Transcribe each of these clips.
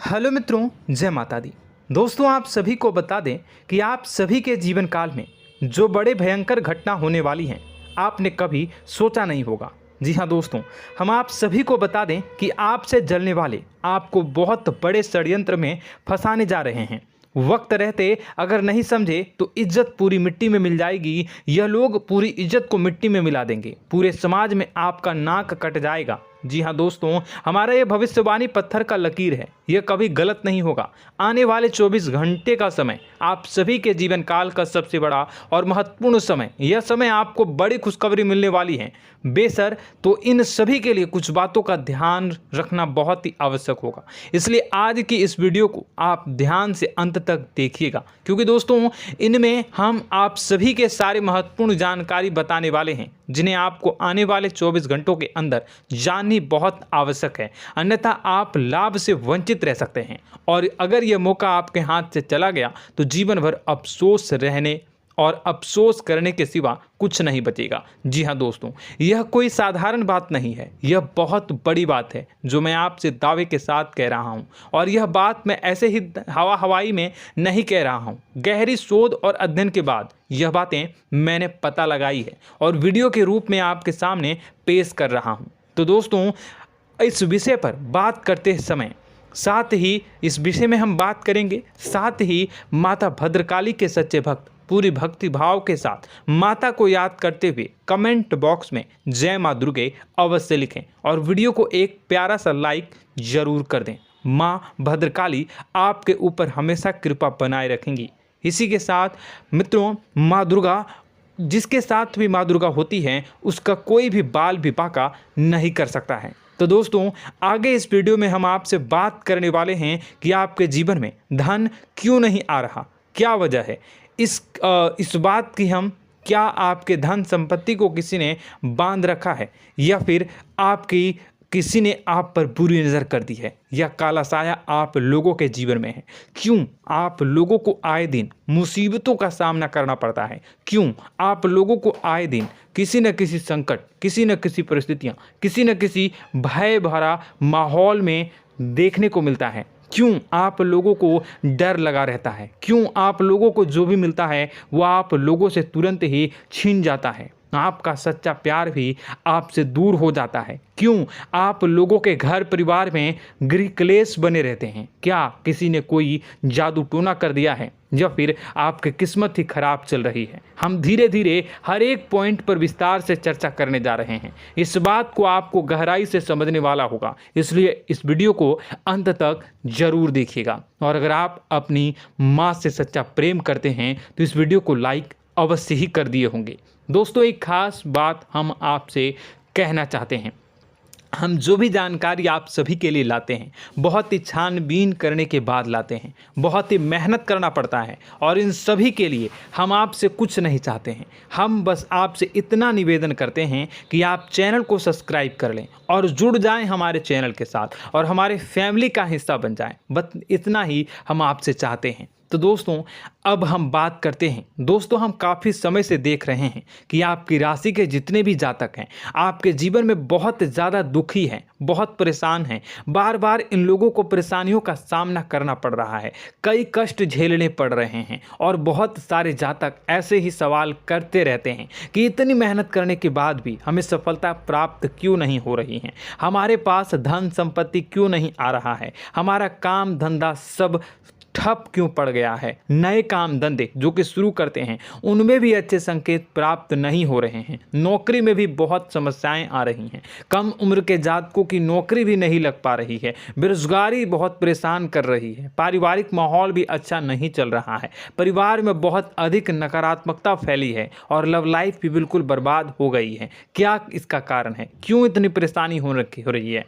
Hello मित्रों, जय माता दी। दोस्तों, आप सभी को बता दें कि आप सभी के जीवन काल में जो बड़े भयंकर घटना होने वाली हैं, आपने कभी सोचा नहीं होगा। जी हाँ दोस्तों, हम आप सभी को बता दें कि आपसे जलने वाले आपको बहुत बड़े षड्यंत्र में फंसाने जा रहे हैं। वक्त रहते अगर नहीं समझे तो इज्जत पूरी मिट्टी में मिल जाएगी। यह लोग पूरी इज्जत को मिट्टी में मिला देंगे। पूरे समाज में आपका नाक कट जाएगा। जी हाँ दोस्तों, हमारा ये भविष्यवाणी पत्थर का लकीर है, यह कभी गलत नहीं होगा। आने वाले 24 घंटे का समय आप सभी के जीवन काल का सबसे बड़ा और महत्वपूर्ण समय। यह समय आपको बड़ी खुशखबरी मिलने वाली है बेसर, तो इन सभी के लिए कुछ बातों का ध्यान रखना बहुत ही आवश्यक होगा। इसलिए आज की इस वीडियो को आप ध्यान से अंत तक देखिएगा, क्योंकि दोस्तों इनमें हम आप सभी के सारे महत्वपूर्ण जानकारी बताने वाले हैं, जिन्हें आपको आने वाले 24 घंटों के अंदर जाननी बहुत आवश्यक है। अन्यथा आप लाभ से वंचित रह सकते हैं, और अगर यह मौका आपके हाथ से चला गया तो जीवन भर अफसोस रहने और अफसोस करने के सिवा कुछ नहीं बचेगा। जी हाँ दोस्तों, यह कोई साधारण बात नहीं है, यह बहुत बड़ी बात है जो मैं आपसे दावे के साथ कह रहा हूँ। और यह बात मैं ऐसे ही हवाई में नहीं कह रहा हूँ। गहरी शोध और अध्ययन के बाद यह बातें मैंने पता लगाई है और वीडियो के रूप में आपके सामने पेश कर रहा हूँ। तो दोस्तों, इस विषय पर बात करते समय साथ ही इस विषय में हम बात करेंगे, साथ ही माता भद्रकाली के सच्चे भक्त पूरी भक्ति भाव के साथ माता को याद करते हुए कमेंट बॉक्स में जय माँ दुर्गे अवश्य लिखें और वीडियो को एक प्यारा सा लाइक जरूर कर दें। माँ भद्रकाली आपके ऊपर हमेशा कृपा बनाए रखेंगी। इसी के साथ मित्रों, माँ दुर्गा, जिसके साथ भी माँ दुर्गा होती हैं, उसका कोई भी बाल भी बांका नहीं कर सकता है। तो दोस्तों, आगे इस वीडियो में हम आपसे बात करने वाले हैं कि आपके जीवन में धन क्यों नहीं आ रहा, क्या वजह है इस बात की। हम क्या आपके धन संपत्ति को किसी ने बांध रखा है, या फिर आपकी किसी ने आप पर बुरी नज़र कर दी है, या काला साया आप लोगों के जीवन में है। क्यों आप लोगों को आए दिन मुसीबतों का सामना करना पड़ता है, क्यों आप लोगों को आए दिन किसी न किसी संकट, किसी न किसी परिस्थितियाँ, किसी न किसी भय भरा माहौल में देखने को मिलता है, क्यों आप लोगों को डर लगा रहता है, क्यों आप लोगों को जो भी मिलता है वो आप लोगों से तुरंत ही छीन जाता है, आपका सच्चा प्यार भी आपसे दूर हो जाता है, क्यों आप लोगों के घर परिवार में गृह क्लेश बने रहते हैं। क्या किसी ने कोई जादू टोना कर दिया है, या फिर आपकी किस्मत ही खराब चल रही है। हम धीरे धीरे हर एक पॉइंट पर विस्तार से चर्चा करने जा रहे हैं। इस बात को आपको गहराई से समझने वाला होगा, इसलिए इस वीडियो को अंत तक जरूर देखिएगा। और अगर आप अपनी माँ से सच्चा प्रेम करते हैं तो इस वीडियो को लाइक अवश्य ही कर दिए होंगे। दोस्तों, एक खास बात हम आपसे कहना चाहते हैं। हम जो भी जानकारी आप सभी के लिए लाते हैं, बहुत ही छानबीन करने के बाद लाते हैं, बहुत ही मेहनत करना पड़ता है, और इन सभी के लिए हम आपसे कुछ नहीं चाहते हैं। हम बस आपसे इतना निवेदन करते हैं कि आप चैनल को सब्सक्राइब कर लें और जुड़ जाएं हमारे चैनल के साथ और हमारे फैमिली का हिस्सा बन जाएं। बस इतना ही हम आपसे चाहते हैं। तो दोस्तों, अब हम बात करते हैं। दोस्तों, हम काफ़ी समय से देख रहे हैं कि आपकी राशि के जितने भी जातक हैं, आपके जीवन में बहुत ज़्यादा दुखी हैं, बहुत परेशान हैं। बार बार इन लोगों को परेशानियों का सामना करना पड़ रहा है, कई कष्ट झेलने पड़ रहे हैं, और बहुत सारे जातक ऐसे ही सवाल करते रहते हैं कि इतनी मेहनत करने के बाद भी हमें सफलता प्राप्त क्यों नहीं हो रही है, हमारे पास धन संपत्ति क्यों नहीं आ रहा है, हमारा काम धंधा सब ठप क्यों पड़ गया है, नए काम धंधे जो कि शुरू करते हैं उनमें भी अच्छे संकेत प्राप्त नहीं हो रहे हैं, नौकरी में भी बहुत समस्याएं आ रही हैं, कम उम्र के जातकों की नौकरी भी नहीं लग पा रही है, बेरोजगारी बहुत परेशान कर रही है, पारिवारिक माहौल भी अच्छा नहीं चल रहा है, परिवार में बहुत अधिक नकारात्मकता फैली है, और लव लाइफ भी बिल्कुल बर्बाद हो गई है। क्या इसका कारण है, क्यों इतनी परेशानी हो रही है?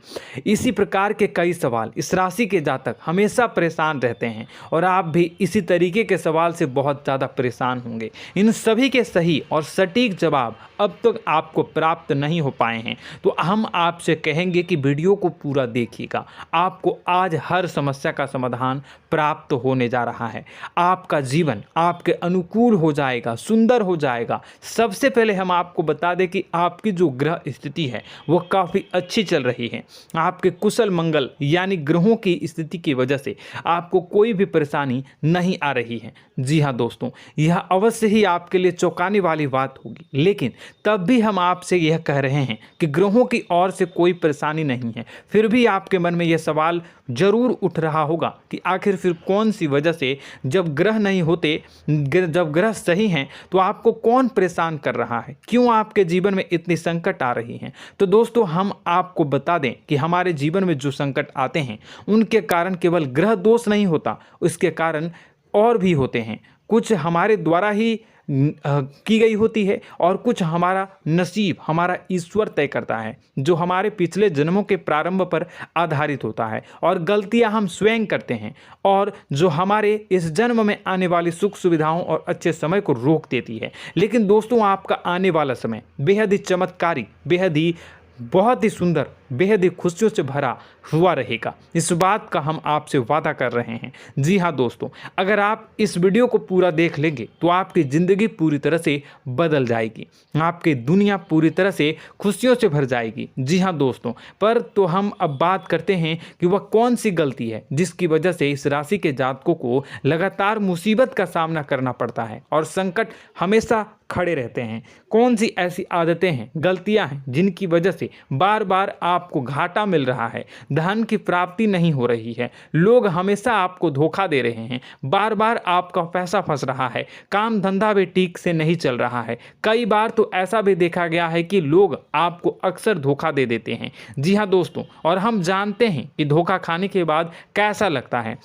इसी प्रकार के कई सवाल इस राशि के जातक हमेशा परेशान रहते हैं, और आप भी इसी तरीके के सवाल से बहुत ज़्यादा परेशान होंगे। इन सभी के सही और सटीक जवाब अब तक आपको प्राप्त नहीं हो पाए हैं, तो हम आपसे कहेंगे कि वीडियो को पूरा देखिएगा। आपको आज हर समस्या का समाधान प्राप्त होने जा रहा है। आपका जीवन आपके अनुकूल हो जाएगा, सुंदर हो जाएगा। सबसे पहले हम आपको बता दें कि आपकी जो ग्रह स्थिति है वो काफ़ी अच्छी चल रही है। आपके कुशल मंगल यानी ग्रहों की स्थिति की वजह से आपको कोई भी परेशानी नहीं आ रही है। जी हाँ दोस्तों, यह अवश्य ही आपके लिए चौंकाने वाली बात होगी, लेकिन तब भी हम आपसे यह कह रहे हैं कि ग्रहों की ओर से कोई परेशानी नहीं है। फिर भी आपके मन में यह सवाल जरूर उठ रहा होगा कि आखिर फिर कौन सी वजह से, जब ग्रह नहीं होते, जब ग्रह सही हैं, तो आपको कौन परेशान कर रहा है, क्यों आपके जीवन में इतनी संकट आ रही हैं। तो दोस्तों, हम आपको बता दें कि हमारे जीवन में जो संकट आते हैं उनके कारण केवल ग्रह दोष नहीं होता, उसके कारण और भी होते हैं। कुछ हमारे द्वारा ही की गई होती है और कुछ हमारा नसीब, हमारा ईश्वर तय करता है, जो हमारे पिछले जन्मों के प्रारंभ पर आधारित होता है, और गलतियां हम स्वयं करते हैं और जो हमारे इस जन्म में आने वाली सुख सुविधाओं और अच्छे समय को रोक देती है। लेकिन दोस्तों, आपका आने वाला समय बेहद ही चमत्कारी, बेहद ही बहुत ही सुंदर, बेहद ही खुशियों से भरा हुआ रहेगा। इस बात का हम आपसे वादा कर रहे हैं। जी हाँ दोस्तों, अगर आप इस वीडियो को पूरा देख लेंगे तो आपकी ज़िंदगी पूरी तरह से बदल जाएगी, आपकी दुनिया पूरी तरह से खुशियों से भर जाएगी। जी हाँ दोस्तों, पर तो हम अब बात करते हैं कि वह कौन सी गलती है जिसकी वजह से इस राशि के जातकों को लगातार मुसीबत का सामना करना पड़ता है और संकट हमेशा खड़े रहते हैं। कौन सी ऐसी आदतें हैं, गलतियां हैं जिनकी वजह से बार बार आपको घाटा मिल रहा है, धन की प्राप्ति नहीं हो रही है, लोग हमेशा आपको धोखा दे रहे हैं, बार बार आपका पैसा फंस रहा है, काम धंधा भी ठीक से नहीं चल रहा है। कई बार तो ऐसा भी देखा गया है कि लोग आपको अक्सर धोखा दे देते हैं। जी हाँ दोस्तों, और हम जानते हैं कि धोखा खाने के बाद कैसा लगता है।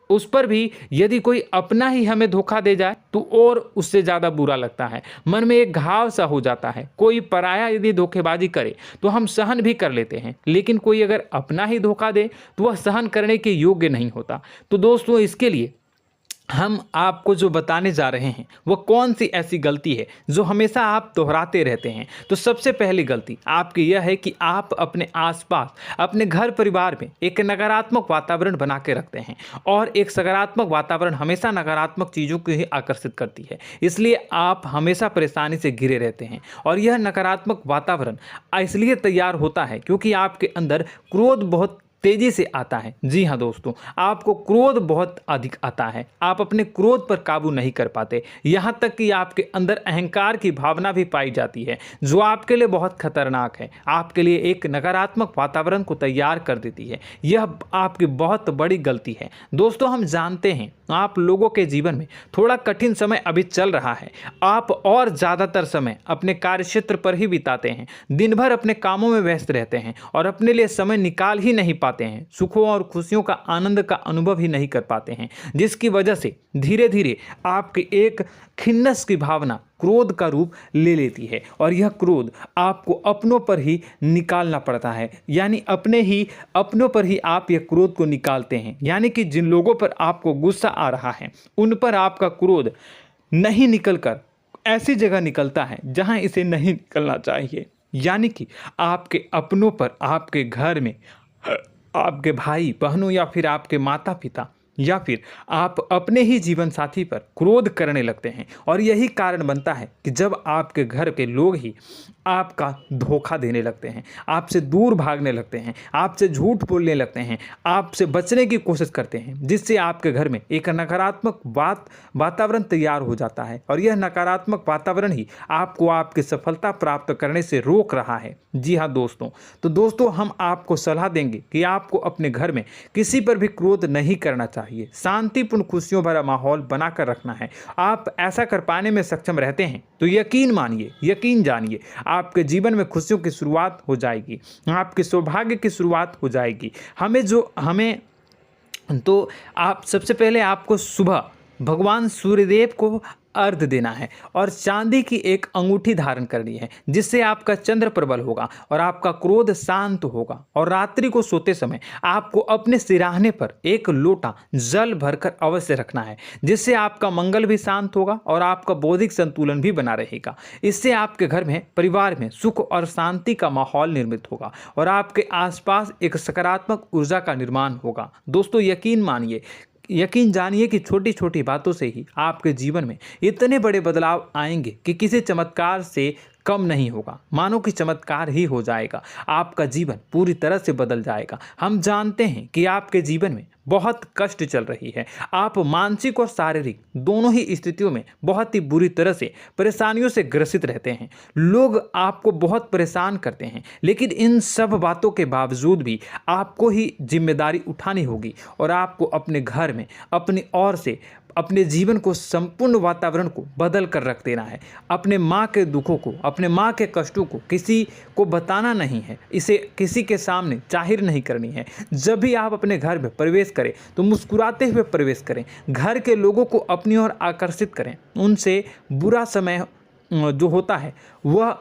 उस पर भी यदि कोई अपना ही हमें धोखा दे जाए तो और उससे ज़्यादा बुरा लगता है, मन में एक घाव सा हो जाता है। कोई पराया यदि धोखेबाजी करे तो हम सहन भी कर लेते हैं, लेकिन कोई अगर अपना ही धोखा दे तो वह सहन करने के योग्य नहीं होता। तो दोस्तों, इसके लिए हम आपको जो बताने जा रहे हैं वो कौन सी ऐसी गलती है जो हमेशा आप दोहराते रहते हैं। तो सबसे पहली गलती आपकी यह है कि आप अपने आसपास, अपने घर परिवार में एक नकारात्मक वातावरण बना के रखते हैं, और एक सकारात्मक वातावरण हमेशा नकारात्मक चीज़ों को ही आकर्षित करती है। इसलिए आप हमेशा परेशानी से घिरे रहते हैं, और यह नकारात्मक वातावरण इसलिए तैयार होता है क्योंकि आपके अंदर क्रोध बहुत तेजी से आता है। जी हाँ दोस्तों, आपको क्रोध बहुत अधिक आता है, आप अपने क्रोध पर काबू नहीं कर पाते, यहाँ तक कि आपके अंदर अहंकार की भावना भी पाई जाती है, जो आपके लिए बहुत खतरनाक है, आपके लिए एक नकारात्मक वातावरण को तैयार कर देती है। यह आपकी बहुत बड़ी गलती है। दोस्तों, हम जानते हैं आप लोगों के जीवन में थोड़ा कठिन समय अभी चल रहा है। आप और ज़्यादातर समय अपने कार्यक्षेत्र पर ही बिताते हैं, दिन भर अपने कामों में व्यस्त रहते हैं और अपने लिए समय निकाल ही नहीं पाते हैं, सुखों और खुशियों का आनंद का अनुभव ही नहीं कर पाते हैं, जिसकी वजह से धीरे धीरे आपकी एक खिन्नस की भावना क्रोध का रूप ले लेती है, और यह क्रोध आपको अपनों पर ही निकालना पड़ता है। यानी अपनों पर ही आप यह क्रोध को निकालते हैं। यानी कि जिन लोगों पर आपको गुस्सा आ रहा है उन पर आपका क्रोध नहीं निकलकर ऐसी जगह निकलता है जहां इसे नहीं निकलना चाहिए। यानी कि आपके अपनों पर, आपके घर में आपके भाई बहनों या फिर आपके माता पिता या फिर आप अपने ही जीवन साथी पर क्रोध करने लगते हैं, और यही कारण बनता है कि जब आपके घर के लोग ही आपका धोखा देने लगते हैं, आपसे दूर भागने लगते हैं, आपसे झूठ बोलने लगते हैं, आपसे बचने की कोशिश करते हैं, जिससे आपके घर में एक नकारात्मक वातावरण तैयार हो जाता है, और यह नकारात्मक वातावरण ही आपको आपकी सफलता प्राप्त करने से रोक रहा है। जी हाँ दोस्तों, तो दोस्तों, हम आपको सलाह देंगे कि आपको अपने घर में किसी पर भी क्रोध नहीं करना चाहिए, शांतिपूर्ण खुशियों भरा माहौल बनाकर रखना है। आप ऐसा कर पाने में सक्षम रहते हैं तो यकीन मानिए, यकीन जानिए, आपके जीवन में खुशियों की शुरुआत हो जाएगी, आपके सौभाग्य की शुरुआत हो जाएगी। आप सबसे पहले आपको सुबह भगवान सूर्यदेव को अर्घ देना है और चांदी की एक अंगूठी धारण करनी है, जिससे आपका चंद्र प्रबल होगा और आपका क्रोध शांत होगा। और रात्रि को सोते समय आपको अपने सिराहने पर एक लोटा जल भरकर अवश्य रखना है, जिससे आपका मंगल भी शांत होगा और आपका बौद्धिक संतुलन भी बना रहेगा। इससे आपके घर में, परिवार में सुख और शांति का माहौल निर्मित होगा और आपके आसपास एक सकारात्मक ऊर्जा का निर्माण होगा। दोस्तों यकीन जानिए कि छोटी छोटी बातों से ही आपके जीवन में इतने बड़े बदलाव आएंगे कि किसी चमत्कार से कम नहीं होगा। मानो कि चमत्कार ही हो जाएगा, आपका जीवन पूरी तरह से बदल जाएगा। हम जानते हैं कि आपके जीवन में बहुत कष्ट चल रही है, आप मानसिक और शारीरिक दोनों ही स्थितियों में बहुत ही बुरी तरह से परेशानियों से ग्रसित रहते हैं। लोग आपको बहुत परेशान करते हैं, लेकिन इन सब बातों के बावजूद भी आपको ही जिम्मेदारी उठानी होगी और आपको अपने घर में अपनी ओर से अपने जीवन को, संपूर्ण वातावरण को बदल कर रख देना है। अपने माँ के दुखों को, अपने माँ के कष्टों को किसी को बताना नहीं है, इसे किसी के सामने जाहिर नहीं करनी है। जब भी आप अपने घर में प्रवेश करें तो मुस्कुराते हुए प्रवेश करें, घर के लोगों को अपनी ओर आकर्षित करें। उनसे बुरा समय जो होता है वह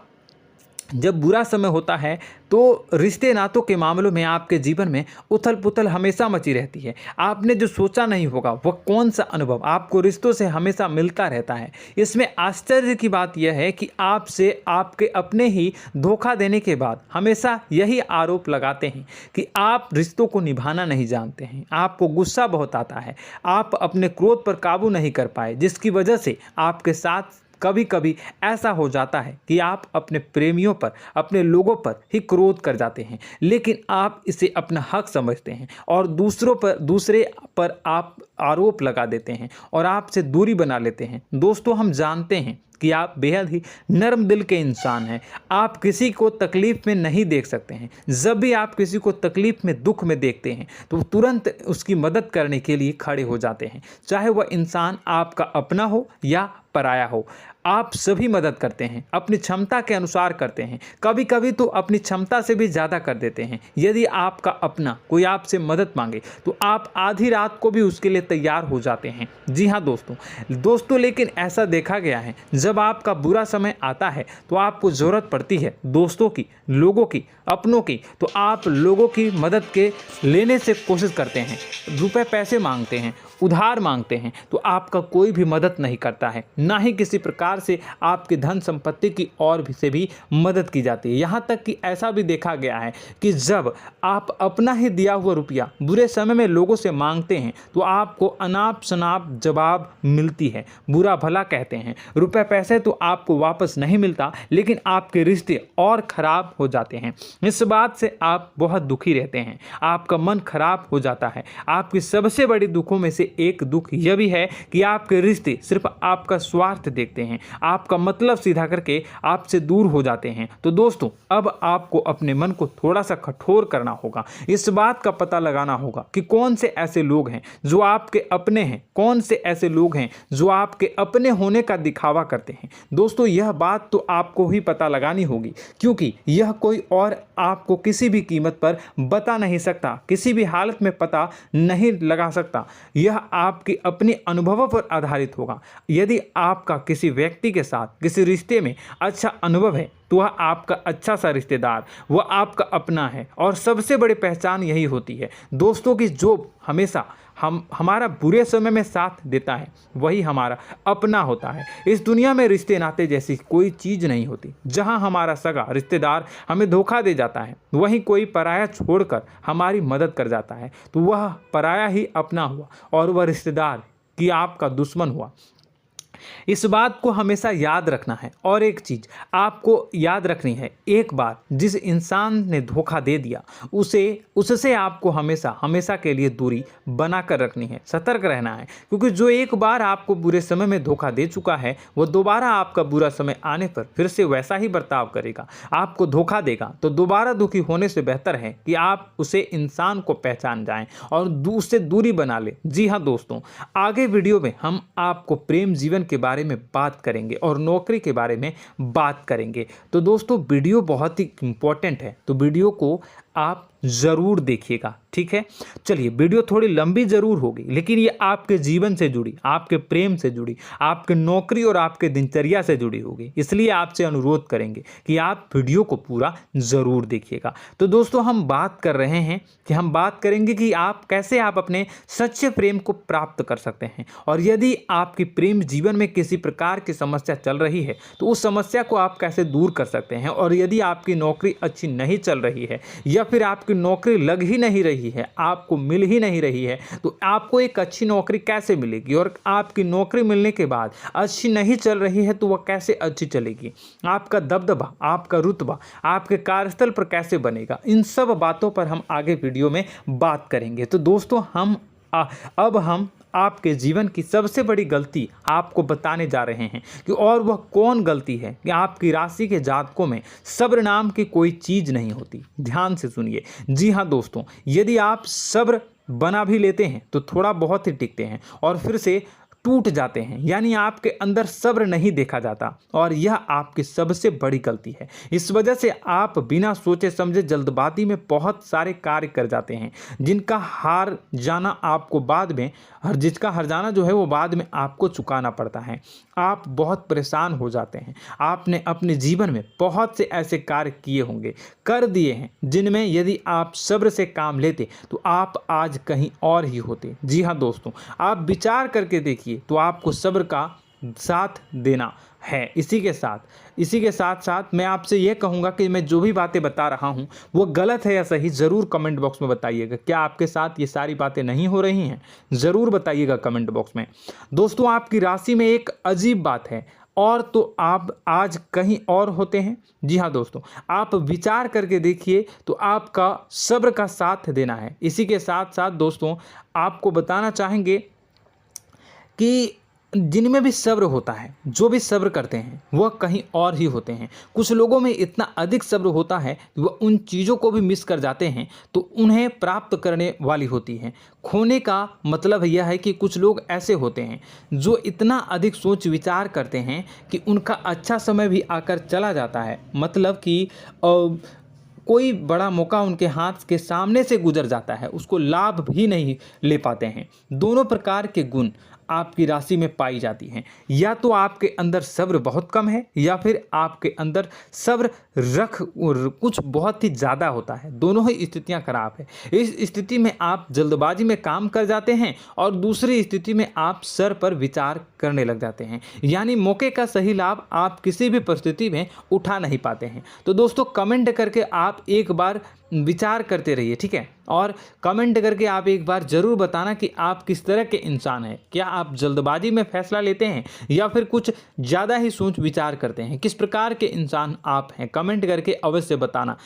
जब बुरा समय होता है तो रिश्ते नातों के मामलों में आपके जीवन में उथल पुथल हमेशा मची रहती है। आपने जो सोचा नहीं होगा वह कौन सा अनुभव आपको रिश्तों से हमेशा मिलता रहता है। इसमें आश्चर्य की बात यह है कि आपसे आपके अपने ही धोखा देने के बाद हमेशा यही आरोप लगाते हैं कि आप रिश्तों को निभाना नहीं जानते हैं, आपको गुस्सा बहुत आता है, आप अपने क्रोध पर काबू नहीं कर पाए, जिसकी वजह से आपके साथ कभी कभी ऐसा हो जाता है कि आप अपने प्रेमियों पर, अपने लोगों पर ही क्रोध कर जाते हैं, लेकिन आप इसे अपना हक समझते हैं और दूसरे पर आप आरोप लगा देते हैं और आपसे दूरी बना लेते हैं। दोस्तों, हम जानते हैं कि आप बेहद ही नर्म दिल के इंसान हैं। आप किसी को तकलीफ़ में नहीं देख सकते हैं। जब भी आप किसी को तकलीफ़ में, दुख में देखते हैं तो तुरंत उसकी मदद करने के लिए खड़े हो जाते हैं, चाहे वह इंसान आपका अपना हो या पराया हो। आप सभी मदद करते हैं, अपनी क्षमता के अनुसार करते हैं, कभी कभी तो अपनी क्षमता से भी ज़्यादा कर देते हैं। यदि आपका अपना कोई आपसे मदद मांगे तो आप आधी रात को भी उसके लिए तैयार हो जाते हैं। जी हाँ दोस्तों, लेकिन ऐसा देखा गया है, जब आपका बुरा समय आता है तो आपको ज़रूरत पड़ती है दोस्तों की, लोगों की, अपनों की, तो आप लोगों की मदद के लेने से कोशिश करते हैं, रुपए पैसे मांगते हैं, उधार मांगते हैं, तो आपका कोई भी मदद नहीं करता है, ना ही किसी प्रकार से आपकी धन संपत्ति की और भी से भी मदद की जाती है। यहाँ तक कि ऐसा भी देखा गया है कि जब आप अपना ही दिया हुआ रुपया बुरे समय में लोगों से मांगते हैं तो आपको अनाप शनाप जवाब मिलती है, बुरा भला कहते हैं। रुपए पैसे तो आपको वापस नहीं मिलता, लेकिन आपके रिश्ते और खराब हो जाते हैं। इस बात से आप बहुत दुखी रहते हैं, आपका मन खराब हो जाता है। आपकी सबसे बड़ी दुखों में से एक दुख यह भी है कि आपके रिश्ते सिर्फ आपका स्वार्थ देखते हैं, आपका मतलब सीधा करके आपसे दूर हो जाते हैं। तो दोस्तों, अब आपको अपने मन को थोड़ा सा कठोर करना होगा, इस बात का पता लगाना होगा कि कौन से ऐसे लोग हैं जो आपके अपने हैं, कौन से ऐसे लोग हैं जो आपके अपने होने का दिखावा करते हैं। दोस्तों, यह बात तो आपको ही पता लगानी होगी, क्योंकि यह कोई और आपको किसी भी कीमत पर बता नहीं सकता, किसी भी हालत में पता नहीं लगा सकता। यह आपके अपने अनुभवों पर आधारित होगा। यदि आपका किसी व्यक्ति के साथ किसी रिश्ते में अच्छा अनुभव है तो वह आपका अच्छा सा रिश्तेदार, वह आपका अपना है। और सबसे बड़ी पहचान यही होती है दोस्तों की जो हमेशा हमारा बुरे समय में साथ देता है वही हमारा अपना होता है। इस दुनिया में रिश्ते नाते जैसी कोई चीज़ नहीं होती। जहां हमारा सगा रिश्तेदार हमें धोखा दे जाता है, वहीं कोई पराया छोड़कर हमारी मदद कर जाता है तो वह पराया ही अपना हुआ और वह रिश्तेदार की आपका दुश्मन हुआ। इस बात को हमेशा याद रखना है। और एक चीज़ आपको याद रखनी है, एक बार जिस इंसान ने धोखा दे दिया उससे आपको हमेशा के लिए दूरी बना कर रखनी है, सतर्क रहना है। क्योंकि जो एक बार आपको बुरे समय में धोखा दे चुका है वो दोबारा आपका बुरा समय आने पर फिर से वैसा ही बर्ताव करेगा, आपको धोखा देगा। तो दोबारा दुखी होने से बेहतर है कि आप उसे इंसान को पहचान जाएं और उससे दूरी बना लें। जी हाँ दोस्तों, आगे वीडियो में हम आपको प्रेम जीवन के बारे में बात करेंगे और नौकरी के बारे में बात करेंगे। तो दोस्तों, वीडियो बहुत ही इम्पोर्टेंट है, तो वीडियो को आप ज़रूर देखिएगा, ठीक है। चलिए, वीडियो थोड़ी लंबी ज़रूर होगी, लेकिन ये आपके जीवन से जुड़ी, आपके प्रेम से जुड़ी, आपके नौकरी और आपके दिनचर्या से जुड़ी होगी, इसलिए आपसे अनुरोध करेंगे कि आप वीडियो को पूरा ज़रूर देखिएगा। तो दोस्तों, हम बात कर रहे हैं कि हम बात करेंगे कि आप कैसे आप अपने सच्चे प्रेम को प्राप्त कर सकते हैं, और यदि आपकी प्रेम जीवन में किसी प्रकार की समस्या चल रही है तो उस समस्या को आप कैसे दूर कर सकते हैं, और यदि आपकी नौकरी अच्छी नहीं चल रही है या फिर आपकी नौकरी लग ही नहीं रही है, आपको मिल ही नहीं रही है, तो आपको एक अच्छी नौकरी कैसे मिलेगी, और आपकी नौकरी मिलने के बाद अच्छी नहीं चल रही है तो वह कैसे अच्छी चलेगी, आपका दबदबा, आपका रुतबा आपके कार्यस्थल पर कैसे बनेगा, इन सब बातों पर हम आगे वीडियो में बात करेंगे। तो दोस्तों, अब हम आपके जीवन की सबसे बड़ी गलती आपको बताने जा रहे हैं कि और वह कौन गलती है कि आपकी राशि के जातकों में सब्र नाम की कोई चीज़ नहीं होती। ध्यान से सुनिए। जी हाँ दोस्तों, यदि आप सब्र बना भी लेते हैं तो थोड़ा बहुत ही टिकते हैं और फिर से टूट जाते हैं, यानी आपके अंदर सब्र नहीं देखा जाता, और यह आपकी सबसे बड़ी गलती है। इस वजह से आप बिना सोचे समझे जल्दबाजी में बहुत सारे कार्य कर जाते हैं, जिनका हार जाना आपको बाद में जिसका हर जाना जो है वो बाद में आपको चुकाना पड़ता है। आप बहुत परेशान हो जाते हैं। आपने अपने जीवन में बहुत से ऐसे कार्य किए होंगे, कर दिए हैं, जिनमें यदि आप सब्र से काम लेते तो आप आज कहीं और ही होते। जी हाँ दोस्तों, आप विचार करके देखिए तो आपको सब्र का साथ देना है। इसी के साथ साथ मैं आपसे ये कहूँगा कि मैं जो भी बातें बता रहा हूँ वो गलत है या सही, ज़रूर कमेंट बॉक्स में बताइएगा। क्या आपके साथ ये सारी बातें नहीं हो रही हैं? ज़रूर बताइएगा कमेंट बॉक्स में। दोस्तों, आपकी राशि में एक अजीब बात है, और तो आप आज कहीं और होते हैं। जी हाँ दोस्तों, आप विचार करके देखिए तो आपका सब्र का साथ देना है। इसी के साथ साथ दोस्तों, आपको बताना चाहेंगे कि जिनमें भी सब्र होता है, जो भी सब्र करते हैं वह कहीं और ही होते हैं। कुछ लोगों में इतना अधिक सब्र होता है कि वह उन चीज़ों को भी मिस कर जाते हैं तो उन्हें प्राप्त करने वाली होती हैं। खोने का मतलब यह है कि कुछ लोग ऐसे होते हैं जो इतना अधिक सोच विचार करते हैं कि उनका अच्छा समय भी आकर चला जाता है, मतलब कि कोई बड़ा मौका उनके हाथ के सामने से गुजर जाता है, उसको लाभ भी नहीं ले पाते हैं। दोनों प्रकार के गुण आपकी राशि में पाई जाती हैं। या तो आपके अंदर सब्र बहुत कम है या फिर आपके अंदर सब्र कुछ बहुत ही ज़्यादा होता है। दोनों ही स्थितियां खराब है। इस स्थिति में आप जल्दबाजी में काम कर जाते हैं और दूसरी स्थिति में आप सर पर विचार करने लग जाते हैं, यानी मौके का सही लाभ आप किसी भी परिस्थिति में उठा नहीं पाते हैं। तो दोस्तों, कमेंट करके आप एक बार विचार करते रहिए, ठीक है, और कमेंट करके आप एक बार ज़रूर बताना कि आप किस तरह के इंसान हैं। क्या आप जल्दबाजी में फैसला लेते हैं या फिर कुछ ज़्यादा ही सोच विचार करते हैं? किस प्रकार के इंसान आप हैं, कमेंट करके अवश्य बताना।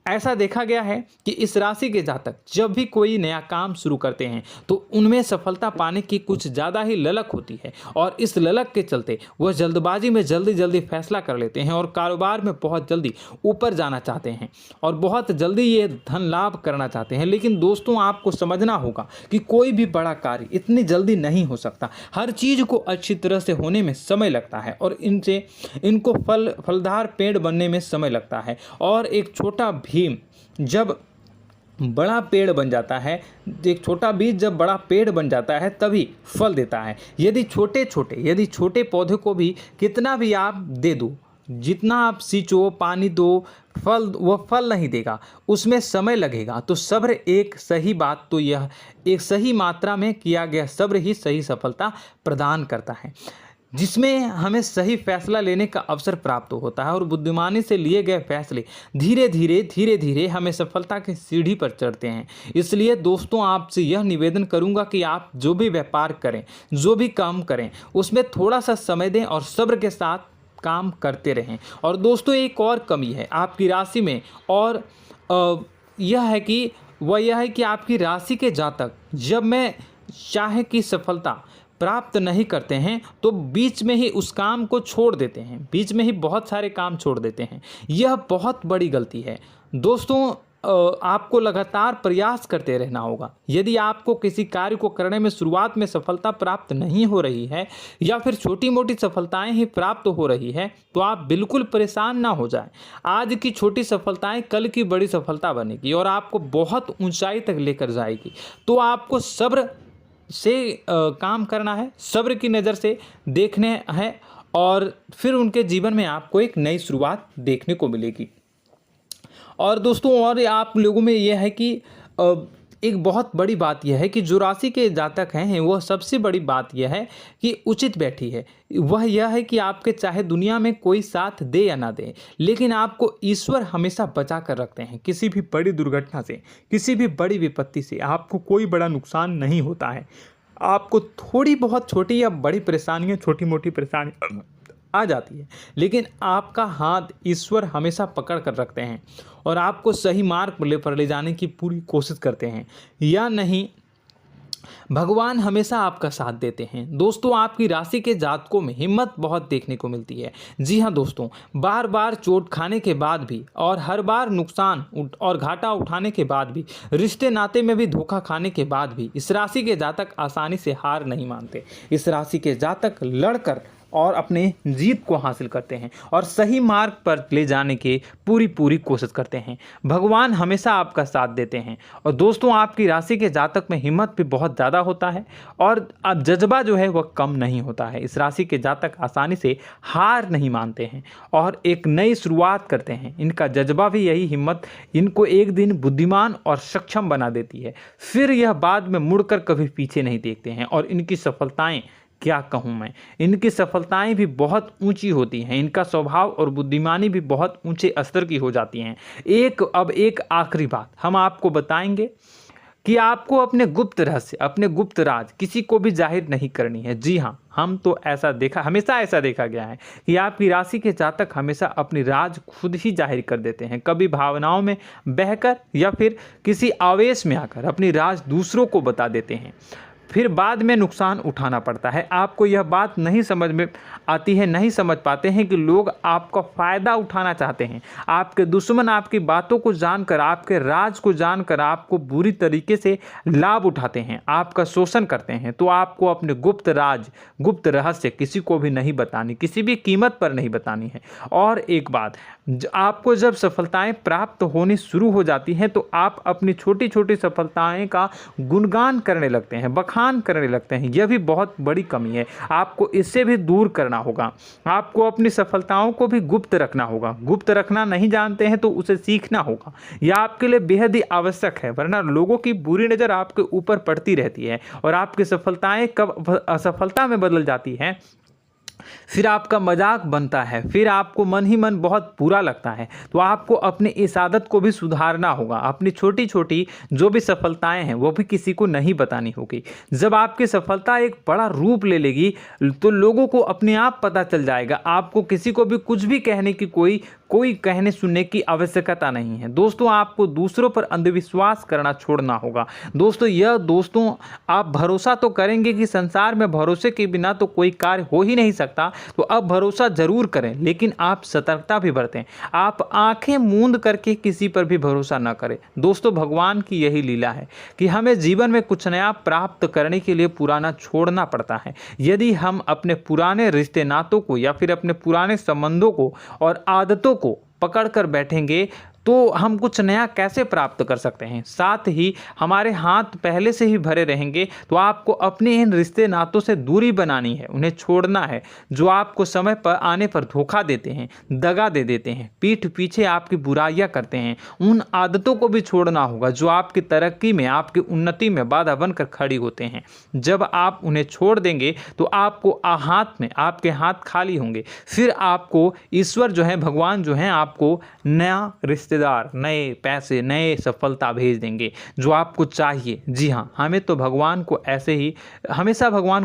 ऐसा देखा गया है कि इस राशि के जातक जब भी कोई नया काम शुरू करते हैं तो उनमें सफलता पाने की कुछ ज़्यादा ही ललक होती है, और इस ललक के चलते वह जल्दबाजी में जल्दी फैसला कर लेते हैं और कारोबार में बहुत जल्दी ऊपर जाना चाहते हैं और बहुत जल्दी ये धन लाभ करना चाहते हैं। लेकिन दोस्तों, आपको समझना होगा कि कोई भी बड़ा कार्य इतनी जल्दी नहीं हो सकता। हर चीज़ को अच्छी तरह से होने में समय लगता है और इनको फलदार पेड़ बनने में समय लगता है। और एक छोटा भीम जब बड़ा पेड़ बन जाता है, एक छोटा बीज जब बड़ा पेड़ बन जाता है तभी फल देता है। यदि छोटे पौधे को भी कितना भी आप दे दो, जितना आप सींचो, पानी दो, वह फल नहीं देगा, उसमें समय लगेगा। तो सब्र एक सही बात, तो यह एक सही मात्रा में किया गया सब्र ही सही सफलता प्रदान करता है, जिसमें हमें सही फैसला लेने का अवसर प्राप्त होता है और बुद्धिमानी से लिए गए फैसले धीरे धीरे हमें सफलता की सीढ़ी पर चढ़ते हैं। इसलिए दोस्तों, आपसे यह निवेदन करूंगा कि आप जो भी व्यापार करें, जो भी काम करें, उसमें थोड़ा सा समय दें और सब्र के साथ काम करते रहें। और दोस्तों, एक और कमी है आपकी राशि में, और यह है कि आपकी राशि के जातक जब मैं चाहे कि सफलता प्राप्त नहीं करते हैं तो बीच में ही उस काम को छोड़ देते हैं, बीच में ही बहुत सारे काम छोड़ देते हैं। यह बहुत बड़ी गलती है दोस्तों। आपको लगातार प्रयास करते रहना होगा। यदि आपको किसी कार्य को करने में शुरुआत में सफलता प्राप्त नहीं हो रही है या फिर छोटी मोटी सफलताएं ही प्राप्त हो रही है तो आप बिल्कुल परेशान ना हो जाएं। आज की छोटी सफलताएं कल की बड़ी सफलता बनेगी और आपको बहुत ऊंचाई तक लेकर जाएगी। तो आपको सब्र से काम करना है, सब्र की नज़र से देखने हैं और फिर उनके जीवन में आपको एक नई शुरुआत देखने को मिलेगी। और दोस्तों और आप लोगों में यह है कि एक बहुत बड़ी बात यह है कि जो राशि के जातक हैं वह सबसे बड़ी बात यह है कि उचित बैठी है। वह यह है कि आपके चाहे दुनिया में कोई साथ दे या ना दे, लेकिन आपको ईश्वर हमेशा बचा कर रखते हैं। किसी भी बड़ी दुर्घटना से, किसी भी बड़ी विपत्ति से आपको कोई बड़ा नुकसान नहीं होता है। आपको थोड़ी बहुत छोटी या बड़ी परेशानियाँ, छोटी मोटी परेशानी आ जाती है, लेकिन आपका हाथ ईश्वर हमेशा पकड़ कर रखते हैं और आपको सही मार्ग पर ले जाने की पूरी कोशिश करते हैं। या नहीं, भगवान हमेशा आपका साथ देते हैं। दोस्तों आपकी राशि के जातकों में हिम्मत बहुत देखने को मिलती है। जी हाँ दोस्तों, बार बार चोट खाने के बाद भी और हर बार नुकसान और घाटा उठाने के बाद भी, रिश्ते नाते में भी धोखा खाने के बाद भी इस राशि के जातक आसानी से हार नहीं मानते। इस राशि के जातक लड़कर और अपने जीत को हासिल करते हैं और सही मार्ग पर ले जाने की पूरी कोशिश करते हैं। भगवान हमेशा आपका साथ देते हैं। और दोस्तों आपकी राशि के जातक में हिम्मत भी बहुत ज़्यादा होता है और अब जज्बा जो है वह कम नहीं होता है। इस राशि के जातक आसानी से हार नहीं मानते हैं और एक नई शुरुआत करते हैं। इनका जज्बा भी, यही हिम्मत इनको एक दिन बुद्धिमान और सक्षम बना देती है। फिर यह बाद में मुड़कर कभी पीछे नहीं देखते हैं और इनकी सफलताएं, क्या कहूँ मैं, इनकी सफलताएं भी बहुत ऊंची होती हैं। इनका स्वभाव और बुद्धिमानी भी बहुत ऊंचे स्तर की हो जाती हैं। अब एक आखिरी बात हम आपको बताएंगे कि आपको अपने गुप्त रहस्य, अपने गुप्त राज किसी को भी जाहिर नहीं करनी है। जी हाँ, हम तो हमेशा ऐसा देखा गया है कि आपकी राशि के जातक हमेशा अपनी राज खुद ही जाहिर कर देते हैं। कभी भावनाओं में बहकर या फिर किसी आवेश में आकर अपनी राज दूसरों को बता देते हैं, फिर बाद में नुकसान उठाना पड़ता है। आपको यह बात नहीं समझ में आती है, नहीं समझ पाते हैं कि लोग आपका फ़ायदा उठाना चाहते हैं। आपके दुश्मन आपकी बातों को जानकर, आपके राज को जानकर आपको बुरी तरीके से लाभ उठाते हैं, आपका शोषण करते हैं। तो आपको अपने गुप्त राज, गुप्त रहस्य किसी को भी नहीं बतानी, किसी भी कीमत पर नहीं बतानी है। और एक बात, आपको जब सफलताएं प्राप्त होनी शुरू हो जाती हैं तो आप अपनी छोटी छोटी सफलताएं का गुणगान करने लगते हैं, बखान करने लगते हैं। यह भी बहुत बड़ी कमी है, आपको इससे भी दूर करना होगा। आपको अपनी सफलताओं को भी गुप्त रखना होगा। गुप्त रखना नहीं जानते हैं तो उसे सीखना होगा। यह आपके लिए बेहद ही आवश्यक है, वरना लोगों की बुरी नज़र आपके ऊपर पड़ती रहती है और आपकी सफलताएं कब असफलता में बदल जाती हैं, फिर आपका मजाक बनता है, फिर आपको मन ही मन बहुत बुरा लगता है। तो आपको अपनी इस आदत को भी सुधारना होगा। अपनी छोटी छोटी जो भी सफलताएं हैं वो भी किसी को नहीं बतानी होगी। जब आपकी सफलता एक बड़ा रूप ले लेगी तो लोगों को अपने आप पता चल जाएगा। आपको किसी को भी कुछ भी कहने की कोई कहने सुनने की आवश्यकता नहीं है। दोस्तों आपको दूसरों पर अंधविश्वास करना छोड़ना होगा। दोस्तों आप भरोसा तो करेंगे कि संसार में भरोसे के बिना तो कोई कार्य हो ही नहीं सकता, तो अब भरोसा जरूर करें, लेकिन आप सतर्कता भी बरतें। आप आंखें मूंद करके किसी पर भी भरोसा न करें। दोस्तों भगवान की यही लीला है कि हमें जीवन में कुछ नया प्राप्त करने के लिए पुराना छोड़ना पड़ता है। यदि हम अपने पुराने रिश्ते नातों को या फिर अपने पुराने संबंधों को और आदतों को पकड़ कर बैठेंगे तो हम कुछ नया कैसे प्राप्त कर सकते हैं। साथ ही हमारे हाथ पहले से ही भरे रहेंगे। तो आपको अपने इन रिश्ते नातों से दूरी बनानी है, उन्हें छोड़ना है। जो आपको समय पर आने पर धोखा देते हैं, दगा दे देते हैं, पीठ पीछे आपकी बुराइयां करते हैं, उन आदतों को भी छोड़ना होगा जो आपकी तरक्की में, आपकी उन्नति में बाधा बनकर खड़ी होते हैं। जब आप उन्हें छोड़ देंगे तो आपको आपके हाथ खाली होंगे। फिर आपको ईश्वर जो है, भगवान जो है, आपको नया रिश्तेदार, नए पैसे, नए सफलता भेज देंगे जो आपको चाहिए। जी हाँ, हमेशा भगवान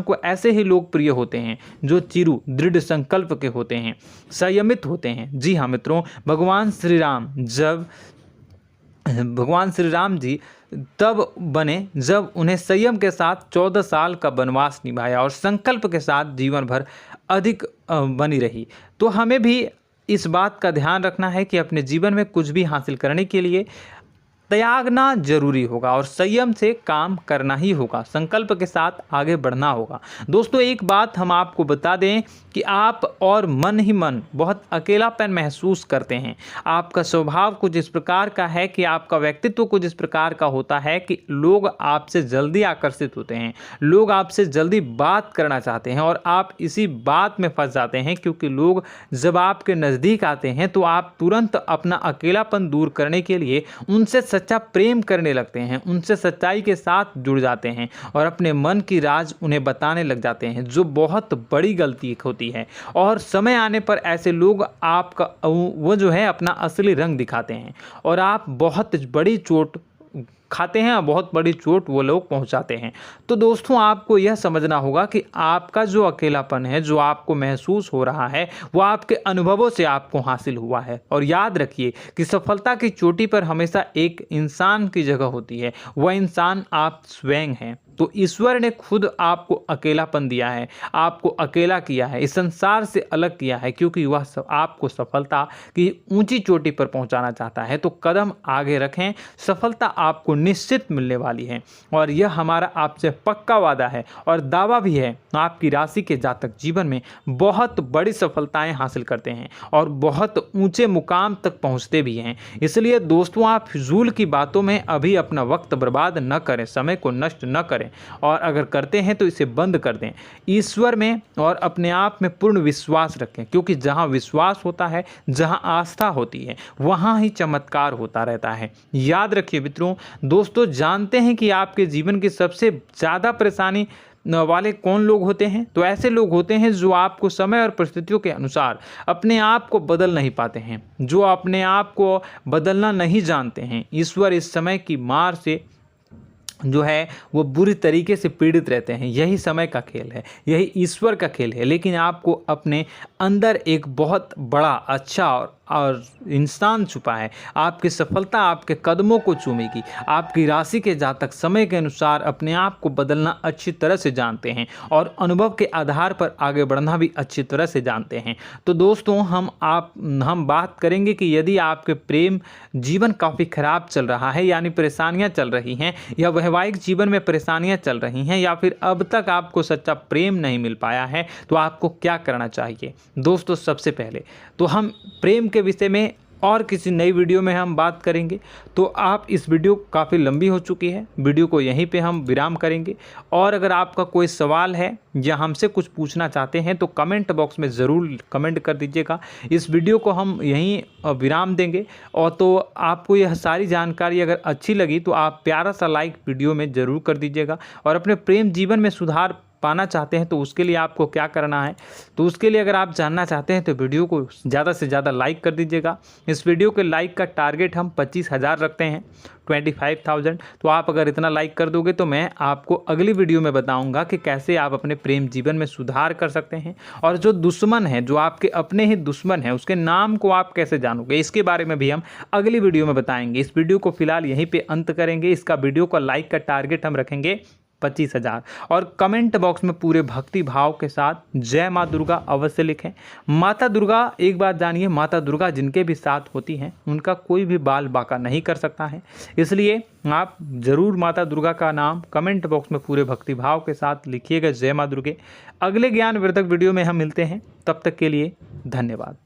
को ऐसे ही लोग प्रिय होते हैं जो चिरु दृढ़ संकल्प के होते हैं, संयमित होते हैं। जी हाँ मित्रों, भगवान श्री राम जी तब बने जब उन्हें संयम के साथ 14 साल का वनवास निभाया और संकल्प के साथ जीवन भर अधिक बनी रही। तो हमें भी इस बात का ध्यान रखना है कि अपने जीवन में कुछ भी हासिल करने के लिए त्यागना जरूरी होगा और संयम से काम करना ही होगा, संकल्प के साथ आगे बढ़ना होगा। दोस्तों एक बात हम आपको बता दें कि आप और मन ही मन बहुत अकेलापन महसूस करते हैं। आपका स्वभाव कुछ इस प्रकार का है कि आपका व्यक्तित्व कुछ इस प्रकार का होता है कि लोग आपसे जल्दी आकर्षित होते हैं, लोग आपसे जल्दी बात करना चाहते हैं और आप इसी बात में फंस जाते हैं, क्योंकि लोग जब आपके नज़दीक आते हैं तो आप तुरंत अपना अकेलापन दूर करने के लिए उनसे सच्चा प्रेम करने लगते हैं, उनसे सच्चाई के साथ जुड़ जाते हैं और अपने मन की राज उन्हें बताने लग जाते हैं, जो बहुत बड़ी गलती होती है। और समय आने पर ऐसे लोग आपका वो जो है अपना असली रंग दिखाते हैं और आप बहुत बड़ी चोट खाते हैं और बहुत बड़ी चोट वो लोग पहुंचाते हैं। तो दोस्तों आपको यह समझना होगा कि आपका जो अकेलापन है, जो आपको महसूस हो रहा है, वो आपके अनुभवों से आपको हासिल हुआ है। और याद रखिए कि सफलता की चोटी पर हमेशा एक इंसान की जगह होती है, वह इंसान आप स्वयं हैं। तो ईश्वर ने खुद आपको अकेलापन दिया है, आपको अकेला किया है, इस संसार से अलग किया है, क्योंकि वह आपको सफलता की ऊंची चोटी पर पहुंचाना चाहता है। तो कदम आगे रखें, सफलता आपको निश्चित मिलने वाली है और यह हमारा आपसे पक्का वादा है और दावा भी है। आपकी राशि के जातक जीवन में बहुत बड़ी सफलताएं हासिल करते हैं और बहुत ऊंचे मुकाम तक पहुंचते भी हैं। इसलिए दोस्तों आप फिजूल की बातों में अभी अपना वक्त बर्बाद न करें, समय को नष्ट न करें और अगर करते हैं तो इसे बंद कर दें। ईश्वर में और अपने आप में पूर्ण विश्वास रखें, क्योंकि जहां विश्वास होता है, जहां आस्था होती है, वहां ही चमत्कार होता रहता है। याद रखिए मित्रों, दोस्तों जानते हैं कि आपके जीवन की सबसे ज़्यादा परेशानी वाले कौन लोग होते हैं? तो ऐसे लोग होते हैं जो आपको समय और परिस्थितियों के अनुसार अपने आप को बदल नहीं पाते हैं, जो अपने आप को बदलना नहीं जानते हैं। ईश्वर इस समय की मार से जो है वो बुरी तरीके से पीड़ित रहते हैं। यही समय का खेल है, यही ईश्वर का खेल है। लेकिन आपको अपने अंदर एक बहुत बड़ा अच्छा और इंसान छुपा है। आपकी सफलता आपके कदमों को चूमेगी। आपकी राशि के जातक समय के अनुसार अपने आप को बदलना अच्छी तरह से जानते हैं और अनुभव के आधार पर आगे बढ़ना भी अच्छी तरह से जानते हैं। तो दोस्तों हम बात करेंगे कि यदि आपके प्रेम जीवन काफ़ी खराब चल रहा है, यानी परेशानियां चल रही हैं, या वैवाहिक जीवन में परेशानियां चल रही हैं, या फिर अब तक आपको सच्चा प्रेम नहीं मिल पाया है, तो आपको क्या करना चाहिए? दोस्तों सबसे पहले तो हम प्रेम के विषय में और किसी नई वीडियो में हम बात करेंगे। तो आप इस वीडियो काफ़ी लंबी हो चुकी है, वीडियो को यहीं पे हम विराम करेंगे। और अगर आपका कोई सवाल है या हमसे कुछ पूछना चाहते हैं तो कमेंट बॉक्स में ज़रूर कमेंट कर दीजिएगा। इस वीडियो को हम यहीं विराम देंगे। और तो आपको यह सारी जानकारी अगर अच्छी लगी तो आप प्यारा सा लाइक वीडियो में ज़रूर कर दीजिएगा। और अपने प्रेम जीवन में सुधार पाना चाहते हैं तो उसके लिए आपको क्या करना है, तो उसके लिए अगर आप जानना चाहते हैं तो वीडियो को ज़्यादा से ज़्यादा लाइक कर दीजिएगा। इस वीडियो के लाइक का टारगेट हम 25,000 रखते हैं, 25,000। तो आप अगर इतना लाइक कर दोगे तो मैं आपको अगली वीडियो में बताऊंगा कि कैसे आप अपने प्रेम जीवन में सुधार कर सकते हैं। और जो दुश्मन है, जो आपके अपने ही दुश्मन है, उसके नाम को आप कैसे जानोगे, इसके बारे में भी हम अगली वीडियो में बताएंगे। इस वीडियो को फिलहाल यहीं पर अंत करेंगे। इसका वीडियो का लाइक का टारगेट हम रखेंगे 25,000। और कमेंट बॉक्स में पूरे भक्ति भाव के साथ जय माँ दुर्गा अवश्य लिखें। माता दुर्गा, एक बात जानिए, माता दुर्गा जिनके भी साथ होती हैं उनका कोई भी बाल बाका नहीं कर सकता है। इसलिए आप ज़रूर माता दुर्गा का नाम कमेंट बॉक्स में पूरे भक्ति भाव के साथ लिखिएगा, जय माँ दुर्गे। अगले ज्ञानवर्धक वीडियो में हम मिलते हैं, तब तक के लिए धन्यवाद।